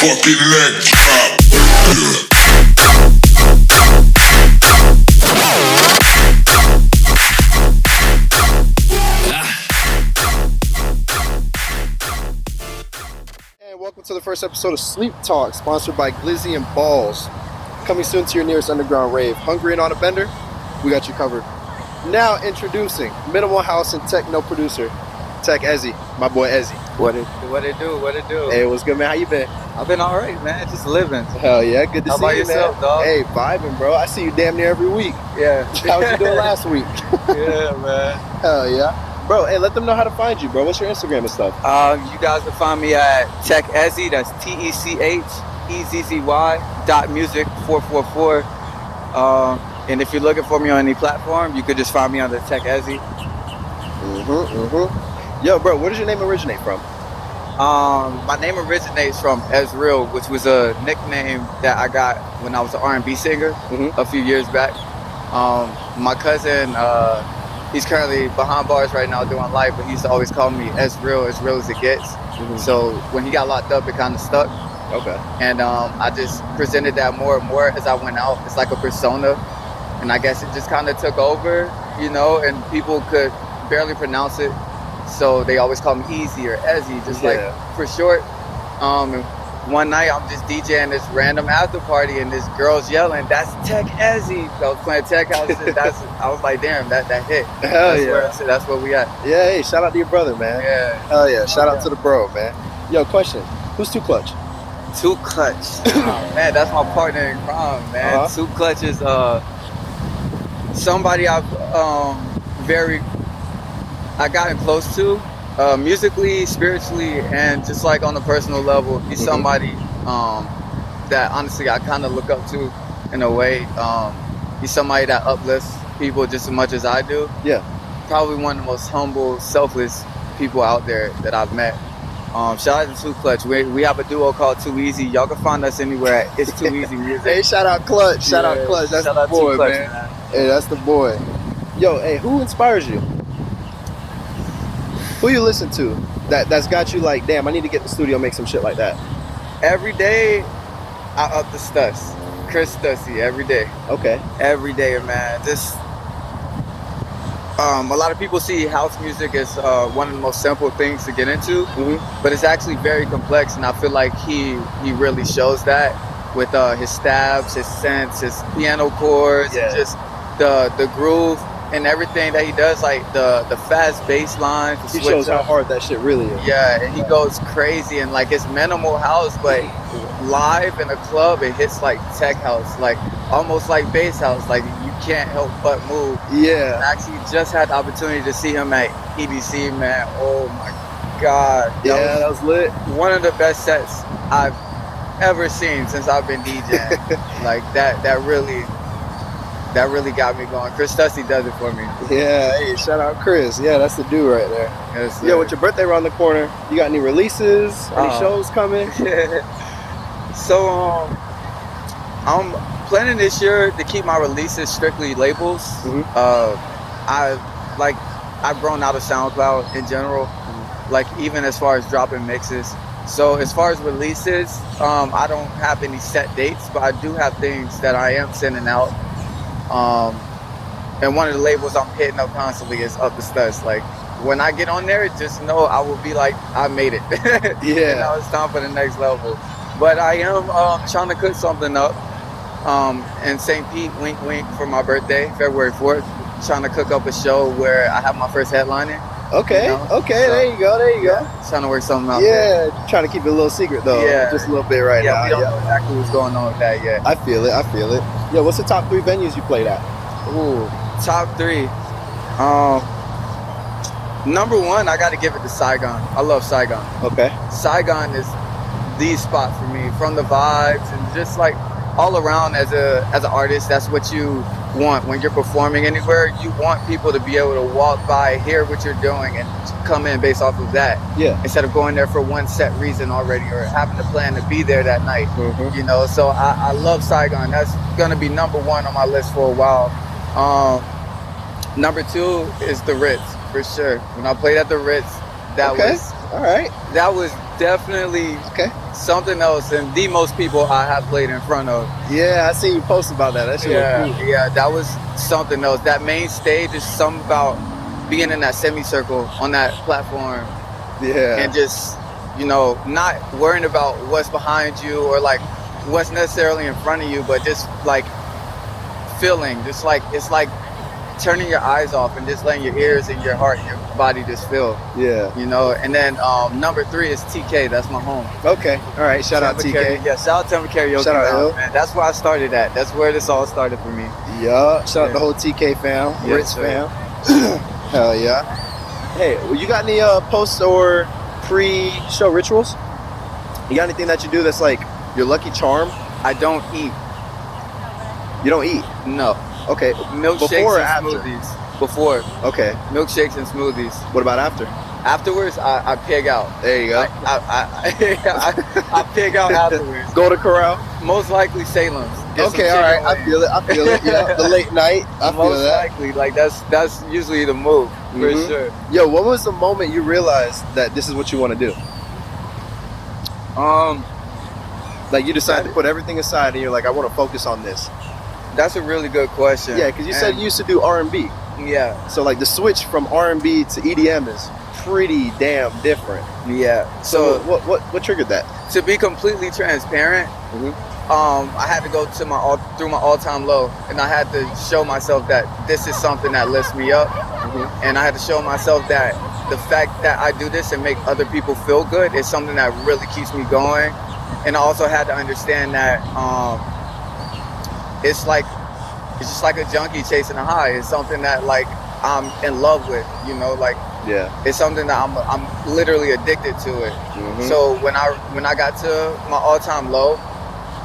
fucking leg drop. And welcome to the first episode of Sleep Talk, sponsored by Glizzy and Balls. Coming soon to your nearest underground rave. Hungry and on a bender? We got you covered. Now introducing minimal house and techno producer, Tech Ezzy, my boy Ezzy. What it do? Hey, what's good, man? How you been? I've been all right, man. Just living. Hell yeah, good to How see about you, yourself, man. dog? Hey, vibing, bro. I see you damn near every week. Yeah. How was you doing last week? Yeah, man. Hell yeah. Bro, hey, let them know how to find you, bro. What's your Instagram and stuff? You guys can find me at Tech Ezzy. That's TECHEZZY.music444. And if you're looking for me on any platform, you could just find me under Tech Ezzy. Yo, bro, where does your name originate from? My name originates from Ezreal, which was a nickname that I got when I was an R&B singer a few years back. My cousin, he's currently behind bars right now doing life, but he used to always call me Ezreal as it gets. So when he got locked up, it kind of stuck. Okay. And I just presented that more and more as I went out. It's like a persona. And I guess it just kind of took over, you know, and people could barely pronounce it. So they always call me Easy or Ezzy, just like for short. And one night I'm just DJing this random after party and this girl's yelling, "That's Tech Ezzy." I was playing Tech House and I was like, damn, that hit. Hell yeah. That's where we at. Yeah, hey, shout out to your brother, man. Yeah. Hell yeah. Shout out to the bro, man. Yo, question. Who's Too Clutch? Too Clutch. Oh, man, that's my partner in crime, man. Too Clutch is somebody I've I gotten close to, musically, spiritually, and just like on a personal level. He's somebody that honestly I kind of look up to in a way. He's somebody that uplifts people just as much as I do. Yeah. Probably one of the most humble, selfless people out there that I've met. Shout out to Too Clutch. We have a duo called Too Easy. Y'all can find us anywhere at It's Too Easy Music. Hey, shout out Clutch. Shout out Clutch. That's the boy, Clutch, man. Hey, that's the boy. Yo, hey, who inspires you? Who you listen to that's got you like, damn, I need to get in the studio, make some shit like that? Every day, I up the Stuss. Chris Stussy, every day. Okay. Every day, man. Just a lot of people see house music as one of the most simple things to get into, but it's actually very complex, and I feel like he really shows that with his stabs, his synths, his piano chords, and just the groove and everything that he does, like the fast bass lines. He shows how hard that shit really is. Yeah, and he goes crazy, and like it's minimal house, but live in a club it hits like tech house, like almost like bass house, like you can't help but move. Yeah. I actually just had the opportunity to see him at EDC, man. Oh my God. That was lit. One of the best sets I've ever seen since I've been DJing. Like that really got me going. Chris Stussy does it for me. Yeah, hey, shout out Chris. Yeah, that's the dude right there. Yes, yo, with your birthday around the corner, you got any releases? Any shows coming? So, I'm planning this year to keep my releases strictly labels. I've grown out of SoundCloud in general, like even as far as dropping mixes. So as far as releases, I don't have any set dates, but I do have things that I am sending out. And one of the labels I'm hitting up constantly is Up the Studs. Like when I get on there, just know I will be like, I made it. Yeah. Now it's time for the next level. But I am trying to cook something up in St. Pete, wink wink, for my birthday, February 4th. Trying to cook up a show where I have my first headliner. Okay, you know? okay, So, there you go. Trying to work something out there. Trying to keep it a little secret though. Yeah. Just a little bit right now. We don't know exactly what's going on with that yet. I feel it. Yo, what's the top 3 venues you played at? Ooh, top 3. Number 1, I got to give it to Saigon. I love Saigon. Okay. Saigon is the spot for me, from the vibes and just like all around as an artist. That's what you want when you're performing anywhere. You want people to be able to walk by, hear what you're doing, and come in based off of that. Yeah. Instead of going there for one set reason already or having to plan to be there that night. You know, so I love Saigon. That's gonna be number 1 on my list for a while. Number 2 is the Ritz, for sure. When I played at the Ritz, that was all right. That was definitely something else than the most people I have played in front of. Yeah, I seen you post about that. That shit was cool. Yeah, that was something else. That main stage is something about being in that semicircle on that platform. Yeah. And just, you know, not worrying about what's behind you or like what's necessarily in front of you, but just like feeling, just like, it's like turning your eyes off and just letting your ears and your heart and your body just feel. Yeah. You know, and then number 3 is TK. That's my home. Okay. All right. Shout out TK. Yeah, shout out Timber Karaoke. Shout out Hill. Man. That's where I started at. That's where this all started for me. Yeah. Shout out the whole TK fam. Yes, Rich fam. Hell yeah. Hey, well, you got any post or pre-show rituals? You got anything that you do that's like your lucky charm? I don't eat. You don't eat? No. Okay. Milkshakes Before or and after? smoothies. Before. Okay. Milkshakes and smoothies. What about after? Afterwards, I pig out. There you go. I pig out afterwards. Go to Corral? Most likely Salem's. Get Okay, all right. I feel it. Yeah, the late night. I feel Most that. likely. Like, that's usually the move, for sure. Yo, what was the moment you realized that this is what you want to do? Like you decided to put everything aside and you're like, I want to focus on this. That's a really good question. Yeah, because you said you used to do R&B. Yeah. So like the switch from R&B to EDM is pretty damn different. Yeah. So what triggered that? To be completely transparent, I had to go to through my all-time low, and I had to show myself that this is something that lifts me up, and I had to show myself that the fact that I do this and make other people feel good is something that really keeps me going. And I also had to understand that it's just like a junkie chasing a high. It's something that like I'm in love with, you know, like it's something that I'm literally addicted to it. So when I got to my all-time low,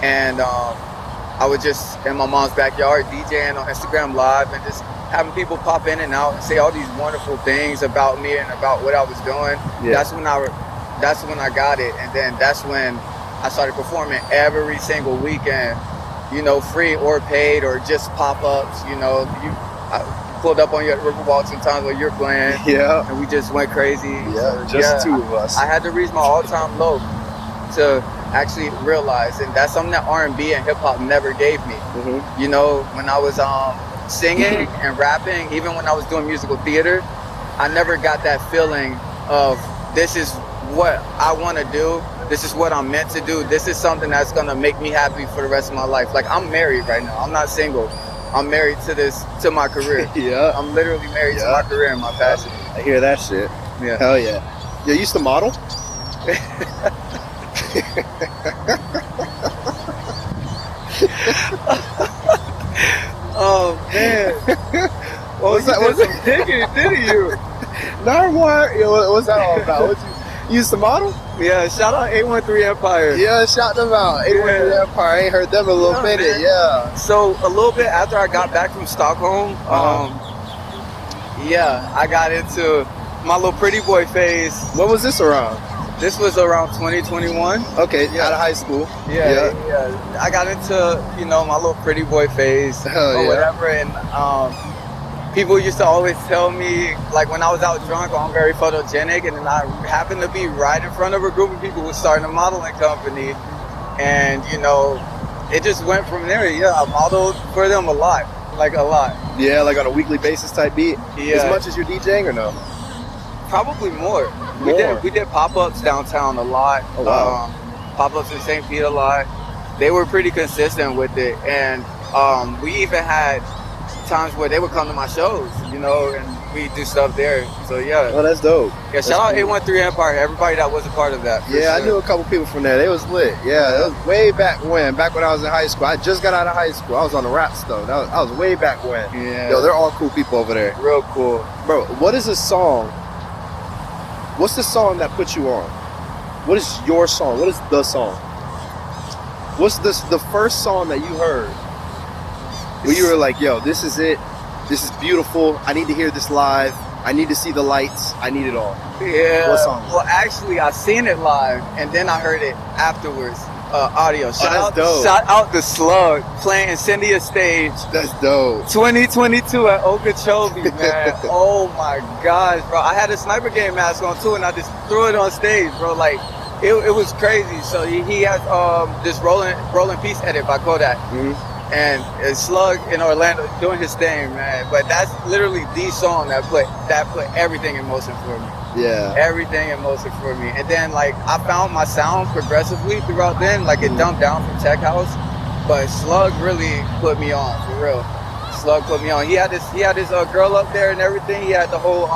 and I was just in my mom's backyard DJing on Instagram Live and just having people pop in and out and say all these wonderful things about me and about what I was doing. That's when I got it, and then that's when I started performing every single weekend, you know, free or paid or just pop-ups. You know, I pulled up on you at Riverwalk sometimes while you're playing, and we just went crazy. Just two of us. I had to reach my all-time low to actually realize, and that's something that R&B and hip-hop never gave me. You know, when I was singing and rapping, even when I was doing musical theater, I never got that feeling of this is what I want to do, this is what I'm meant to do, this is something that's gonna make me happy for the rest of my life. Like, I'm married right now, I'm not single. I'm married to my career. I'm literally married to my career and my passion. I hear that shit. Hell yeah. You used to model? Oh man. What's that? What's some digging, didn't you? What's that all about? You used to model? Yeah, shout out 813 Empire. Yeah, shout them out. 813 Empire. I ain't heard them in a little minute. Man. So a little bit after I got back from Stockholm, I got into my little pretty boy phase. What was this around? This was around 2021. Okay, out of high school. Yeah. I got into, you know, my little pretty boy phase or whatever, and people used to always tell me, like, when I was out drunk, I'm very photogenic, and then I happened to be right in front of a group of people who was starting a modeling company, and, you know, it just went from there. I modeled for them a lot. Yeah, like on a weekly basis type beat? As much as you're DJing or no? Probably more. We did pop-ups downtown a lot. Oh, wow. Pop-ups in St. Pete a lot. They were pretty consistent with it, and we even had times where they would come to my shows, you know, and we do stuff there. So Oh, that's dope. Yeah, shout out 813 Empire, everybody that was a part of that. Yeah, I knew a couple people from there. They was lit. Yeah, that was way back when I was in high school. I just got out of high school. I was on the rap stuff. That was way back when. Yeah. Yo, they're all cool people over there. Real cool. Bro, what's the song that put you on? What is your song? What is the song? What's the first song that you heard where you were like, yo, this is it. This is beautiful. I need to hear this live. I need to see the lights. I need it all. Yeah. What song? Well, actually, I seen it live, and then I heard it afterwards. Audio. Shout out to Slug playing Incendia stage. That's dope. 2022 at Okeechobee, man. Oh my gosh, bro. I had a sniper game mask on too, and I just threw it on stage, bro. Like, it was crazy. So he has this rolling piece edit by Kodak. And Slug in Orlando doing his thing, man. But that's literally the song that put everything in motion for me. Yeah. Everything in motion for me. And then like I found my sound progressively throughout then. Like it dumped down from tech house. But Slug really put me on, for real. Slug put me on. He had his girl up there and everything. He had the whole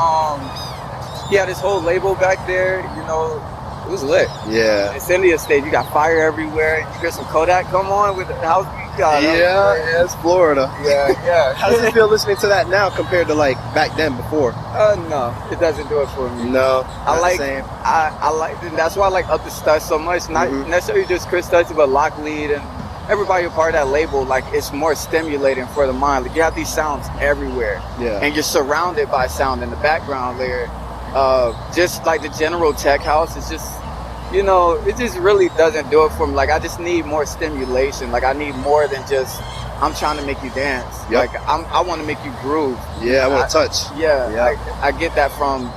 he had his whole label back there, you know. It was lit. Yeah. It's India stage. You got fire everywhere. You get some Kodak come on with the house. Yeah, it's Florida. Yeah. How does it feel listening to that now compared to like back then before? No, it doesn't do it for me. No, I like the same. I like, and that's why I like Up the Studs so much. Not necessarily just Chris Studs, but Locklead and everybody a part of that label. Like it's more stimulating for the mind. Like you have these sounds everywhere, and you're surrounded by sound in the background layer. Just like the general tech house, it's just, you know, it just really doesn't do it for me. Like I just need more stimulation. Like I need more than just I'm trying to make you dance. Like I want to make you groove. Yeah, I want to touch. Yeah. Like I get that from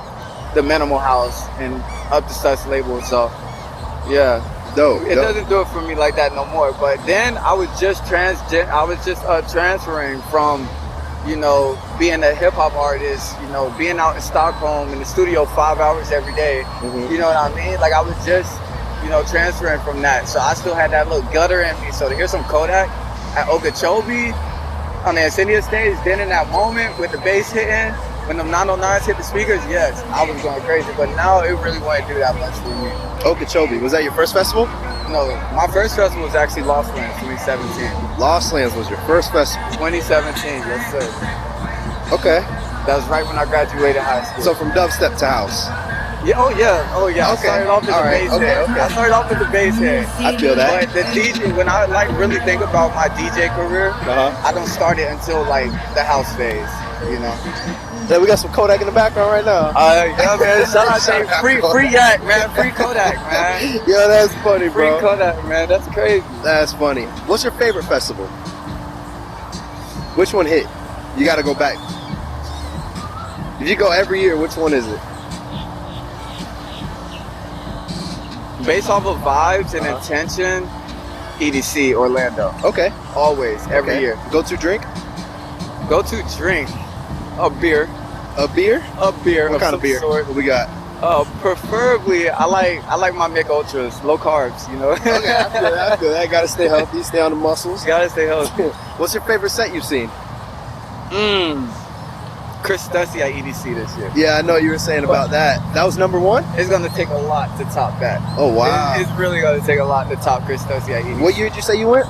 the Minimal House and Up the Studs label. So yeah, it doesn't do it for me like that no more. But then I was just transferring from, you know, being a hip hop artist, you know, being out in Stockholm in the studio 5 hours every day. You know what I mean? Like I was just, you know, transferring from that. So I still had that little gutter in me. So to hear some Kodak at Okeechobee on the Incendia stage, then in that moment with the bass hitting, when the 909s hit the speakers, yes, I was going crazy. But now it really wouldn't do that much for me. Okeechobee, was that your first festival? No, my first festival was actually Lost Lands 2017. Lost Lands was your first festival? 2017, yes sir. Okay. That was right when I graduated high school. So from dubstep to house? Yeah, oh yeah. Okay. I started off as a bass head. I started off as a bass head. I feel that. But the DJ, when I like really think about my DJ career, I don't start it until like the house phase, you know. Yeah, we got some Kodak in the background right now. Yeah, man. Shout out to free Yak, man. Free Kodak, man. Yo, that's funny, bro. Free Kodak, man. That's crazy. That's funny. What's your favorite festival? Which one hit? You got to go back. If you go every year, which one is it? Based off of vibes and intention, EDC Orlando. Okay. Always, every year. Go to drink? Go to drink. A beer. A beer? A beer. What kind of beer? Sort. What we got? Preferably, I like my Mick Ultras, low carbs, you know. Okay, I feel that. Gotta stay healthy, stay on the muscles. Gotta stay healthy. What's your favorite set you've seen? Chris Stussy at EDC this year. Yeah, I know you were saying about that. That was number one? It's gonna take a lot to top that. Oh wow. It's really gonna take a lot to top Chris Stussy at EDC. What year did you say you went?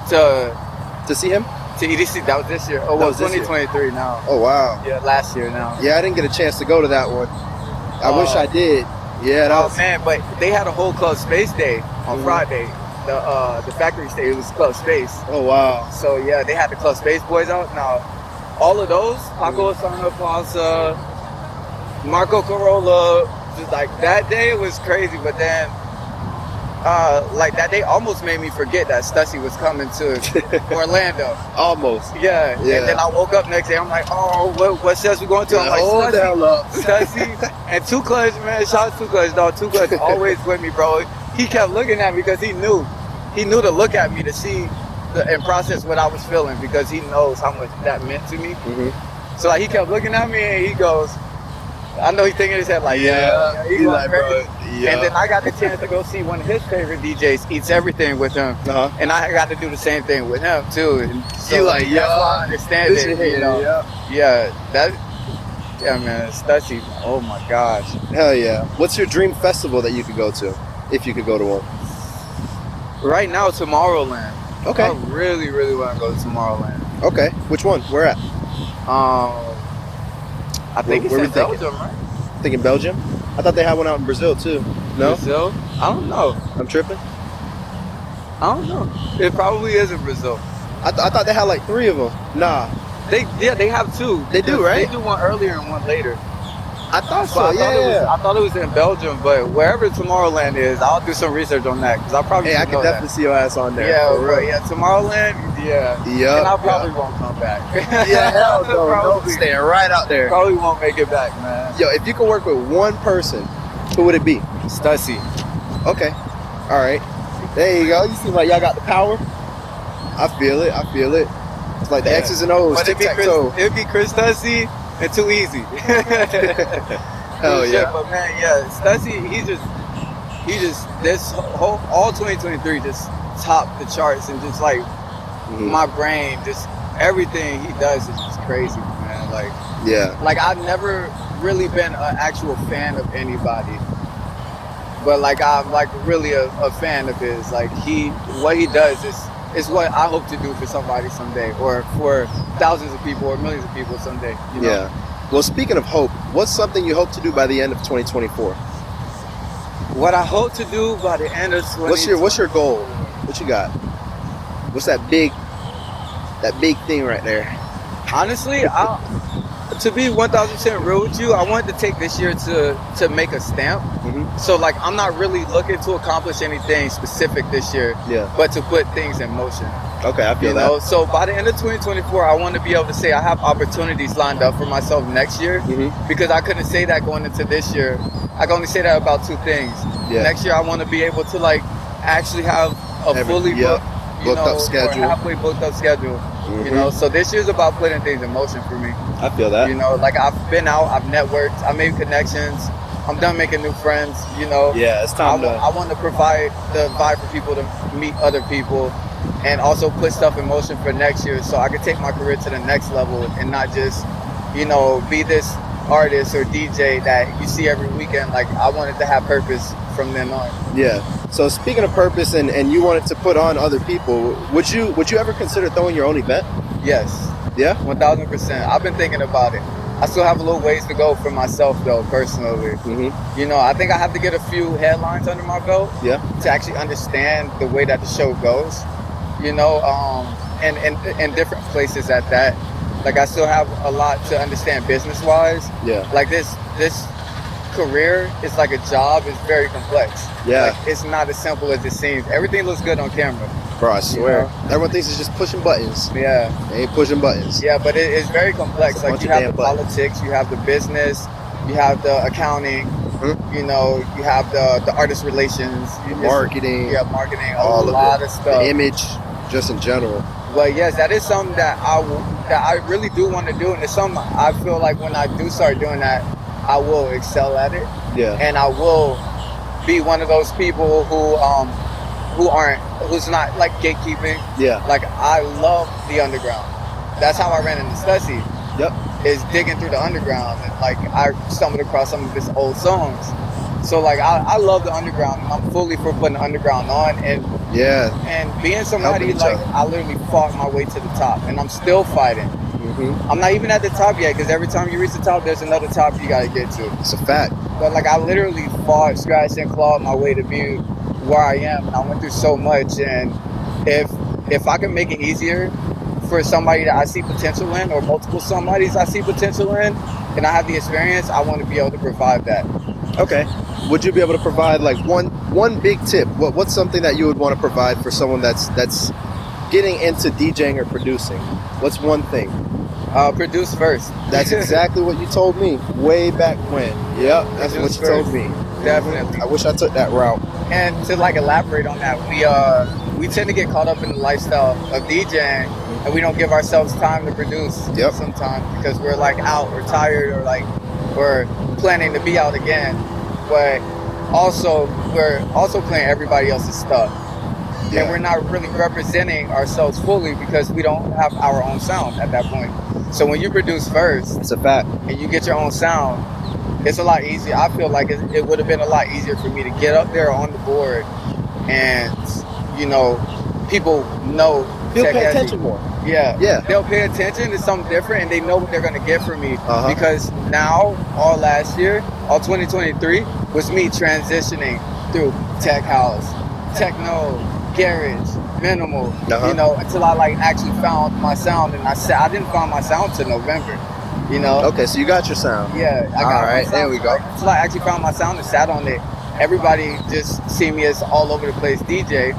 To see him? To EDC, that was this year. Oh, well, 2023 now. Oh, wow. Yeah, last year now. Yeah, I didn't get a chance to go to that one. I wish I did. Yeah, that was... man, but they had a whole Club Space Day on Friday. The factory stage was Club Space. Oh, wow. So, yeah, they had the Club Space boys out. Now, all of those, Paco Osana, Ponsa, Marco Corolla, just like that day was crazy, but then like that day almost made me forget that Stussy was coming to Orlando. Almost. Yeah. And then I woke up next day, I'm like, oh, what sets we going to? I'm like, hold the hell up. Stussy. And Two Clutch, man, shout out to Two Clutch, dog. Two Clutch always with me, bro. He kept looking at me because he knew to look at me to see and process what I was feeling, because he knows how much that meant to me. So like he kept looking at me and he goes, I know he's thinking in his head like, yeah. He's like, bro. Yeah. And then I got the chance to go see one of his favorite DJs, Eats Everything, with him. And I got to do the same thing with him too. And so you like, yeah, I understand it, you know. Yeah, man, Stussy, oh my gosh. Hell yeah. What's your dream festival that you could go to, if you could go to one? Right now, Tomorrowland. Okay. I really, really want to go to Tomorrowland. Okay. Which one? Where at? I think it's in Belgium, right? Thinking Belgium? I thought they had one out in Brazil too. No? Brazil? I don't know. I'm tripping? I don't know. It probably is in Brazil. I thought they had like 3 of them. Nah. They have 2. They do, right? They do one earlier and one later. I thought so. I thought it was in Belgium, but wherever Tomorrowland is, I'll do some research on that, because I probably I can definitely see your ass on there. Yeah, right. Yeah, Tomorrowland. Yeah. And I probably won't come back. Yeah, hell no. No, staying right out there. Probably won't make it back, man. Yo, if you could work with one person, who would it be? Stussy. Okay. All right. There you go. You seem like y'all got the power. I feel it. It's like the X's and O's, But tic-tac-toe. it'd be Chris Stussy and Too Easy. Hell yeah. But man, yeah, Stussy, he just this whole all 2023 just topped the charts, and just like my brain, just everything he does is just crazy, man. Like I've never really been an actual fan of anybody, but like I'm like really a fan of his. Like what he does is what I hope to do for somebody someday, or for thousands of people or millions of people someday. You know? Yeah. Well, speaking of hope, what's something you hope to do by the end of 2024? What I hope to do by the end of 2024. What's your goal? What you got? What's that big thing right there? Honestly, to be 1000% real with you, I wanted to take this year to make a stamp. So like I'm not really looking to accomplish anything specific this year, but to put things in motion. Okay, I feel that. So by the end of 2024, I want to be able to say I have opportunities lined up for myself next year, because I couldn't say that going into this year. I can only say that about two things. Next year, I want to be able to like actually have a fully booked up schedule, or halfway booked up schedule. You know, so this year's about putting things in motion for me. I feel that. You know, like I've been out, I've networked, I made connections. I'm done making new friends. You know, it's time I want to provide the vibe for people to meet other people, and also put stuff in motion for next year, so I can take my career to the next level and not just, you know, be this artist or DJ that you see every weekend. Like I wanted to have purpose from then on. Yeah. So speaking of purpose, and you wanted to put on other people, would you ever consider throwing your own event? Yes. Yeah? 1000%. I've been thinking about it. I still have a little ways to go for myself though, personally. You know, I think I have to get a few headlines under my belt to actually understand the way that the show goes. You know, and in different places at that. Like I still have a lot to understand business wise. Like this career is like a job. It's very complex. Like, it's not as simple as it seems. Everything looks good on camera. Bro, I swear. Everyone thinks it's just pushing buttons. They ain't pushing buttons. But it's very complex. Like you have the politics, you have the business, you have the accounting, you know, you have the artist relations, marketing. Marketing, a lot of stuff. The image, just in general. But yes, that is something that I really do want to do, and it's something I feel like when I do start doing that, I will excel at it. And I will be one of those people who's not like gatekeeping. Like I love the underground. That's how I ran into Stussy. Is digging through the underground, and like I stumbled across some of his old songs. So like I love the underground, and I'm fully for putting the underground on, and being somebody like I literally fought my way to the top, and I'm still fighting. I'm not even at the top yet, because every time you reach the top, there's another top you gotta get to. It's a fact. But like I literally fought, scratched, and clawed my way to be where I am, and I went through so much. And if I can make it easier for somebody that I see potential in, or multiple somebodies I see potential in, and I have the experience, I want to be able to provide that. Okay. Would you be able to provide like one big tip? What's something that you would want to provide for someone that's getting into DJing or producing? What's one thing? Produce first. That's exactly what you told me way back when. That's what you told me. Definitely. I wish I took that route. And to like elaborate on that, we tend to get caught up in the lifestyle of DJing, and we don't give ourselves time to produce sometimes, because we're like out or tired, or like we're planning to be out again. But also we're also playing everybody else's stuff. And we're not really representing ourselves fully, because we don't have our own sound at that point. So when you produce first, it's a fact, and you get your own sound, it's a lot easier. I feel like it would have been a lot easier for me to get up there on the board, and you know, people know. They'll pay attention more. They'll pay attention. It's something different, and they know what they're gonna get from me. Because now, all last year, all 2023 was me transitioning through tech house, techno, garage, minimal, you know, until I like actually found my sound. And I didn't find my sound till November, you know. Okay, so you got your sound. I got all right, there we go. Until I actually found my sound and sat on it, everybody just see me as all over the place DJ,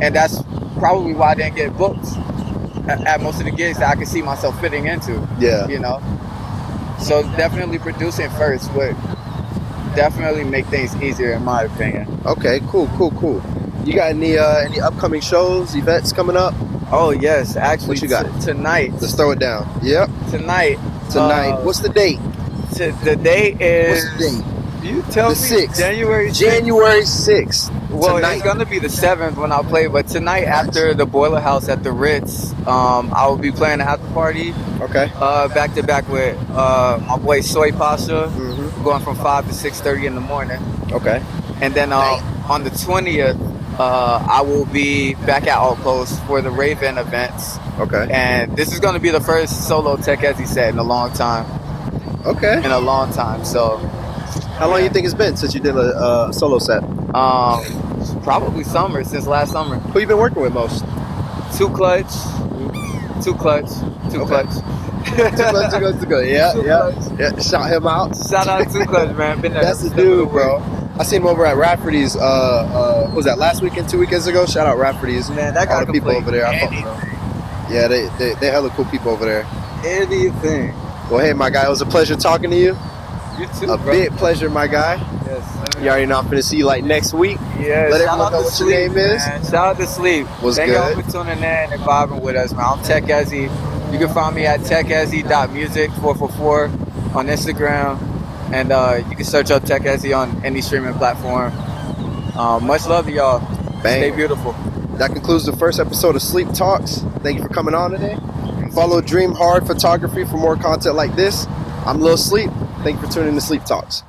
and that's probably why I didn't get booked at most of the gigs that I could see myself fitting into. You know, so definitely producing first definitely make things easier, in my opinion. Okay, cool. You got any upcoming shows, events coming up? Oh yes, actually, What you got? tonight. Let's throw it down. Yep. Tonight. What's the date? The date is. What's the date? You tell The me. 6th. January 6th. January 6th. Well, tonight. it's gonna be the 7th when I play, but tonight after the Boiler House at the Ritz, I will be playing an after party. Okay. Back to back with my boy Soy Pasha, Mm-hmm. going from 5 to 6:30 in the morning. Okay. And then on the 20th, I will be back at Outpost for the Raven events. Okay. And this is gonna be the first solo Tech Ezzy set in a long time. Okay. In a long time. So. How long you think it's been since you did a solo set? Probably summer, since last summer. Who you been working with most? Too Clutch. Too Clutch. Yeah. Shout him out. Shout out to Clutch, man. Been there. That's the dude, bro. I seen him over at Rafferty's. What was that last weekend, 2 weekends ago? Shout out Rafferty's. Man, that guy all the people over there. I fuck with them. Yeah, they hella cool people over there. Anything. Well, hey, my guy, it was a pleasure talking to you. You too, bro. Big pleasure, my guy. Yes. You already know I'm finna see you like next week. Yeah. Let everyone know what your name is. Shout out to Sleep. What's Thank y'all good? for tuning in and vibing with us, man. I'm Tech Ezzy. You can find me at techezzy.music444 on Instagram. And you can search up Tech Ezzy on any streaming platform. Much love to y'all. Bang. Stay beautiful. That concludes the first episode of Sleep Talks. Thank you for coming on today. Follow Dream Hard Photography for more content like this. I'm Lil Sleep. Thank you for tuning in to Sleep Talks.